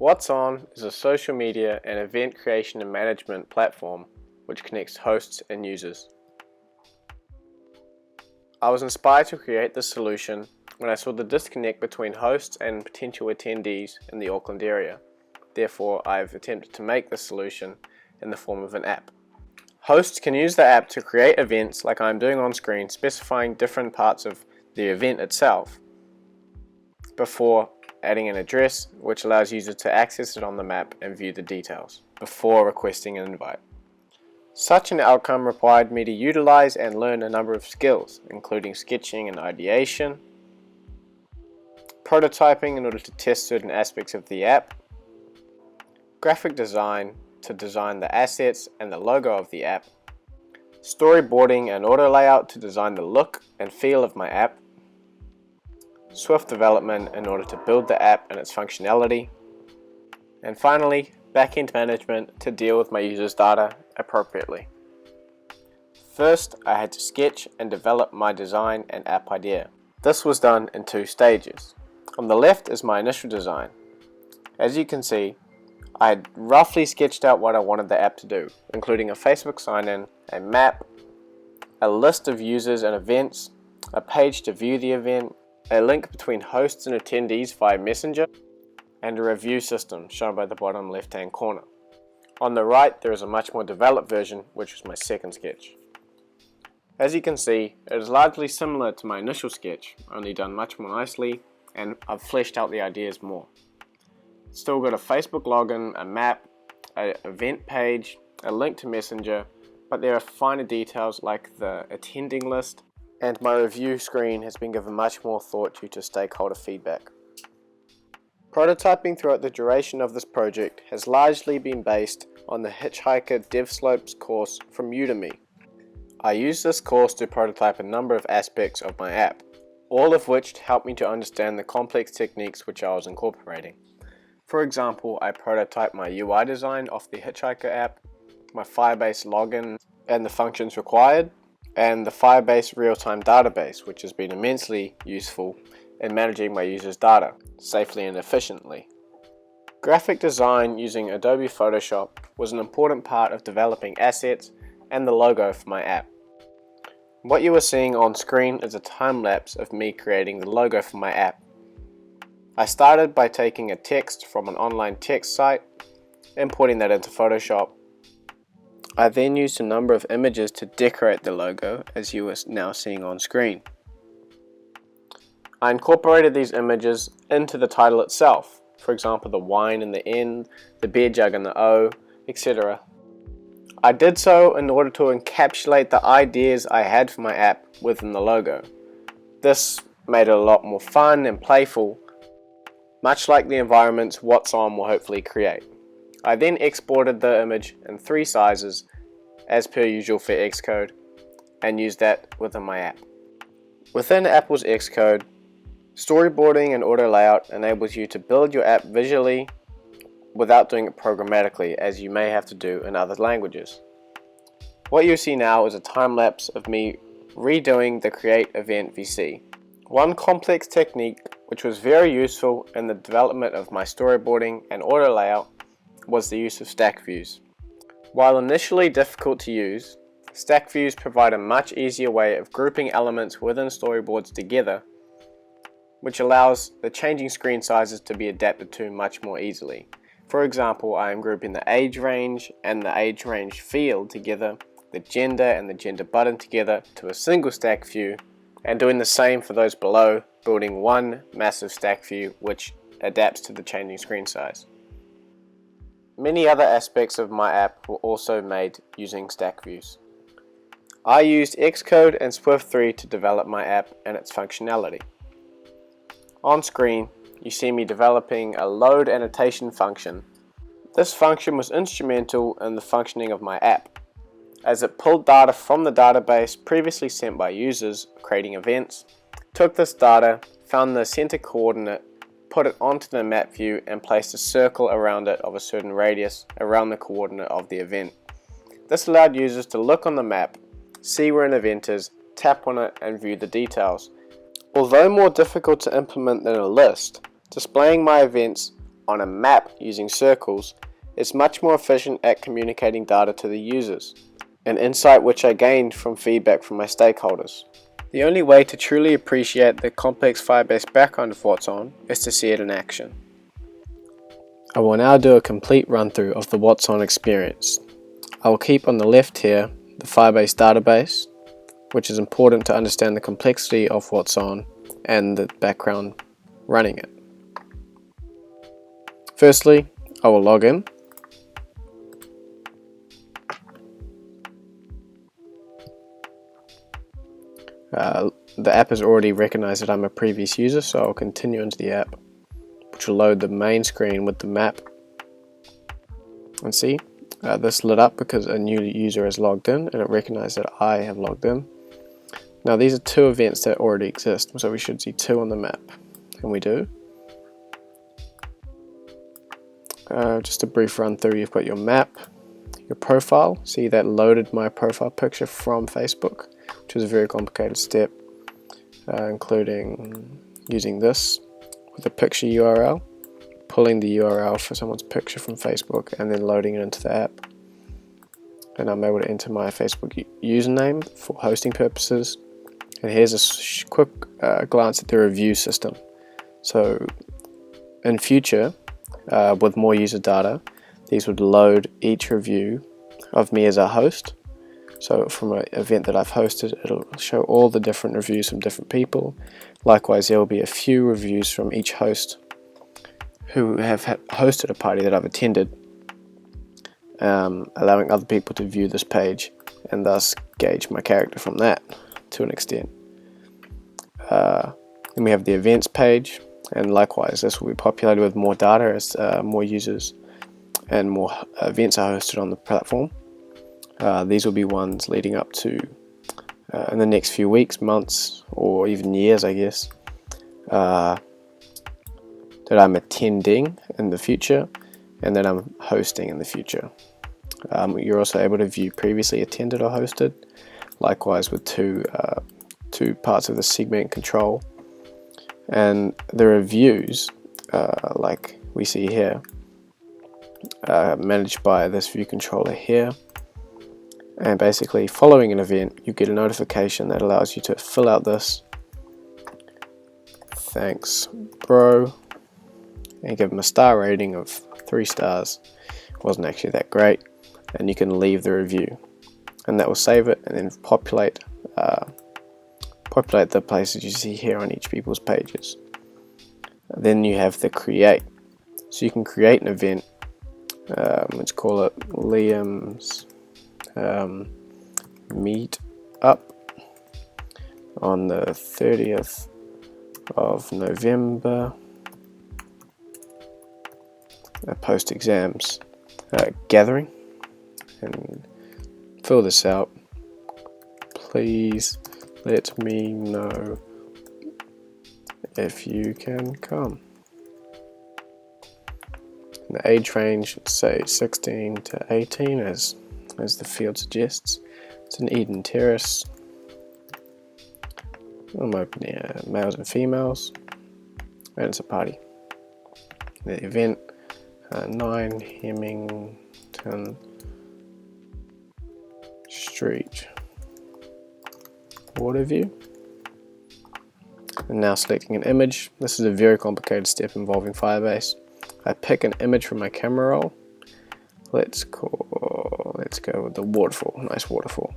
What's On is a social media and event creation and management platform which connects hosts and users. I was inspired to create this solution when I saw the disconnect between hosts and potential attendees in the Auckland area. Therefore, I've attempted to make this solution in the form of an app. Hosts can use the app to create events like I'm doing on screen, specifying different parts of the event itself before adding an address, which allows users to access it on the map and view the details before requesting an invite. Such an outcome required me to utilize and learn a number of skills, including sketching and ideation, prototyping in order to test certain aspects of the app, graphic design to design the assets and the logo of the app, storyboarding and auto layout to design the look and feel of my app, Swift development in order to build the app and its functionality, and finally, backend management to deal with my users' data appropriately. First, I had to sketch and develop my design and app idea. This was done in 2 stages. On the left is my initial design. As you can see, I had roughly sketched out what I wanted the app to do, including a Facebook sign-in, a map, a list of users and events, a page to view the event, a link between hosts and attendees via Messenger, and a review system shown by the bottom left-hand corner. On the right, there is a much more developed version, which was my second sketch. As you can see, it is largely similar to my initial sketch, only done much more nicely, and I've fleshed out the ideas more. Still got a Facebook login, a map, an event page, a link to Messenger, but there are finer details like the attending list, and my review screen has been given much more thought due to stakeholder feedback. Prototyping throughout the duration of this project has largely been based on the Hitchhiker DevSlopes course from Udemy. I used this course to prototype a number of aspects of my app, all of which helped me to understand the complex techniques which I was incorporating. For example, I prototyped my UI design off the Hitchhiker app, my Firebase login and the functions required, and the Firebase Realtime database, which has been immensely useful in managing my users' data safely and efficiently. Graphic design using Adobe Photoshop was an important part of developing assets and the logo for my app. What you are seeing on screen is a time lapse of me creating the logo for my app. I started by taking a text from an online text site, importing that into Photoshop. I then used a number of images to decorate the logo, as you are now seeing on screen. I incorporated these images into the title itself, for example the wine in the N, the beer jug in the O, etc. I did so in order to encapsulate the ideas I had for my app within the logo. This made it a lot more fun and playful, much like the environments What's On will hopefully create. I then exported the image in 3 sizes, as per usual for Xcode, and used that within my app. Within Apple's Xcode, storyboarding and auto layout enables you to build your app visually without doing it programmatically, as you may have to do in other languages. What you see now is a time lapse of me redoing the Create Event VC. One complex technique which was very useful in the development of my storyboarding and auto layout was the use of stack views. While initially difficult to use, stack views provide a much easier way of grouping elements within storyboards together, which allows the changing screen sizes to be adapted to much more easily. For example, I am grouping the age range and the age range field together, the gender and the gender button together to a single stack view, and doing the same for those below, building one massive stack view which adapts to the changing screen size. Many other aspects of my app were also made using stack views. I used Xcode and Swift 3 to develop my app and its functionality. On screen, you see me developing a load annotation function. This function was instrumental in the functioning of my app, as it pulled data from the database previously sent by users creating events, took this data, found the center coordinate, put it onto the map view and placed a circle around it of a certain radius around the coordinate of the event. This allowed users to look on the map, see where an event is, tap on it and view the details. Although more difficult to implement than a list, displaying my events on a map using circles is much more efficient at communicating data to the users, an insight which I gained from feedback from my stakeholders. The only way to truly appreciate the complex Firebase background of what's on is to see it in action. I will now do a complete run through of the what's on experience. I will keep on the left here the Firebase database, which is important to understand the complexity of what's on and the background running it. Firstly, I will log in. The app has already recognized that I'm a previous user, so I'll continue into the app, which will load the main screen with the map. And see, this lit up because a new user has logged in and it recognized that I have logged in. Now these are two events that already exist, so we should see two on the map, and we do. Just a brief run through, you've got your map, your profile. See, that loaded my profile picture from Facebook, which was a very complicated step, including using this with a picture URL, pulling the URL for someone's picture from Facebook and then loading it into the app. And I'm able to enter my Facebook username for hosting purposes. And here's a quick glance at the review system. So in future, with more user data, these would load each review of me as a host. So from an event that I've hosted, it'll show all the different reviews from different people. Likewise, there will be a few reviews from each host who have hosted a party that I've attended, allowing other people to view this page and thus gauge my character from that to an extent. Then we have the events page, and likewise this will be populated with more data as more users and more events are hosted on the platform. These will be ones leading up to in the next few weeks, months, or even years, I guess, that I'm attending in the future and that I'm hosting in the future. You're also able to view previously attended or hosted, likewise with two parts of the segment control. And the reviews, like we see here, managed by this view controller here. And basically, following an event, you get a notification that allows you to fill out this "thanks bro" and give them a star rating of 3 stars. It wasn't actually that great, and you can leave the review, and that will save it and then populate the places you see here on each people's pages. Then you have the create, so you can create an event. Let's call it Liam's meet up on the 30th of November, a post exams gathering, and fill this out. Please let me know if you can come. The age range, say 16 to 18 as the field suggests. It's an Eden Terrace. I'm opening males and females, and it's a party. The event, 9 Hemmington Street, Waterview. And now selecting an image. This is a very complicated step involving Firebase. I pick an image from my camera roll. Let's go with the waterfall. Nice waterfall.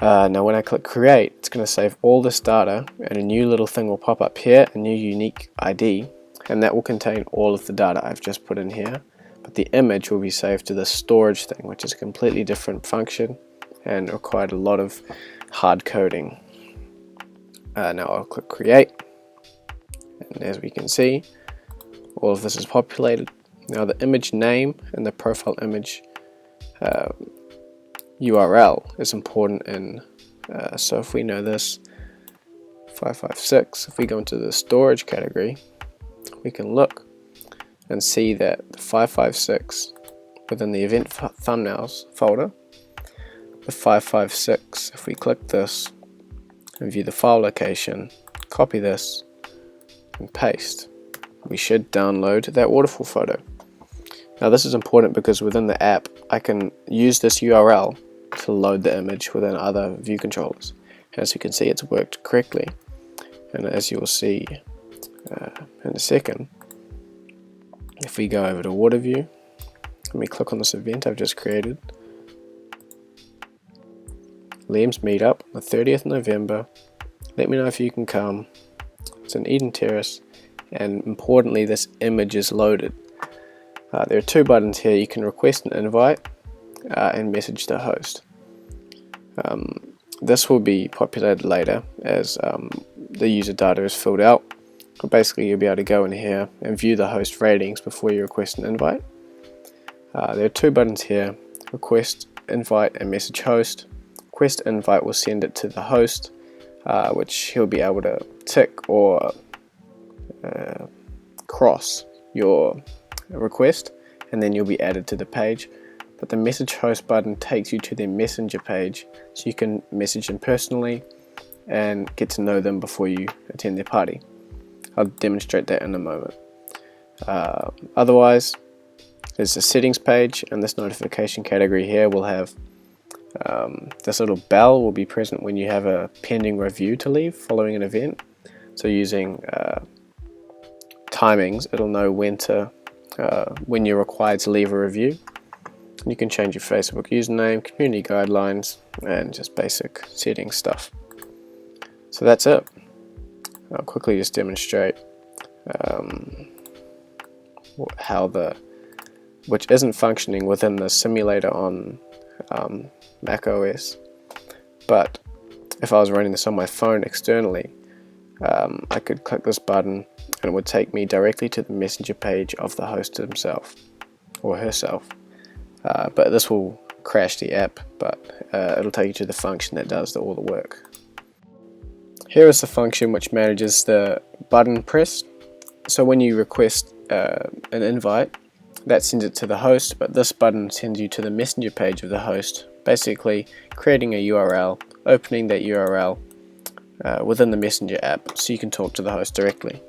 Now when I click create, it's going to save all this data, and a new little thing will pop up here, a new unique ID, and that will contain all of the data I've just put in here. But the image will be saved to the storage thing, which is a completely different function and required a lot of hard coding. Now I'll click create, and as we can see, all of this is populated. Now the image name and the profile image URL is important in, so if we know this, 556, if we go into the storage category, we can look and see that the 556 within the event thumbnails folder, the 556, if we click this and view the file location, copy this and paste, we should download that waterfall photo. Now this is important because within the app I can use this URL to load the image within other view controllers. As you can see, it's worked correctly, and as you will see in a second, if we go over to water view, let me click on this event I've just created. Liam's meetup on the 30th of November. Let me know if you can come. It's in Eden Terrace, and importantly, this image is loaded. There are two buttons here. You can request an invite and message the host. This will be populated later as the user data is filled out. But basically, you'll be able to go in here and view the host ratings before you request an invite. There are two buttons here: request invite and message host. Request invite will send it to the host, which he'll be able to tick or cross your request, and then you'll be added to the page. But the message host button takes you to their messenger page, so you can message them personally and get to know them before you attend their party. I'll demonstrate that in a moment. Otherwise, there's the settings page, and this notification category here will have this little bell will be present when you have a pending review to leave following an event. So using timings, it'll know when you're required to leave a review. You can change your Facebook username, community guidelines, and just basic settings stuff. So that's it. I'll quickly just demonstrate which isn't functioning within the simulator on Mac OS, but if I was running this on my phone externally, I could click this button and it would take me directly to the messenger page of the host himself or herself. But this will crash the app, but it'll take you to the function that does all the work. Here is the function which manages the button press. So when you request an invite, that sends it to the host, but this button sends you to the messenger page of the host, basically creating a URL, opening that URL within the messenger app so you can talk to the host directly.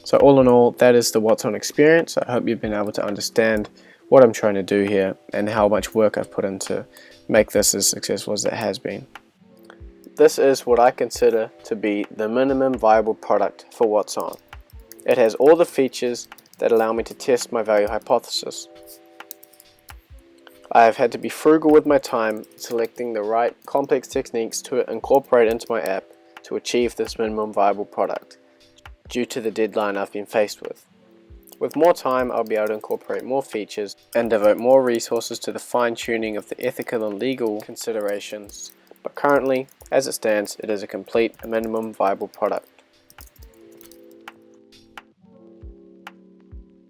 So all in all, that is the What's On experience. I hope you've been able to understand what I'm trying to do here and how much work I've put into make this as successful as it has been. This is what I consider to be the minimum viable product for What's On. It has all the features that allow me to test my value hypothesis. I have had to be frugal with my time, selecting the right complex techniques to incorporate into my app to achieve this minimum viable product, due to the deadline I've been faced with. With more time, I'll be able to incorporate more features and devote more resources to the fine-tuning of the ethical and legal considerations, but currently, as it stands, it is a complete minimum viable product.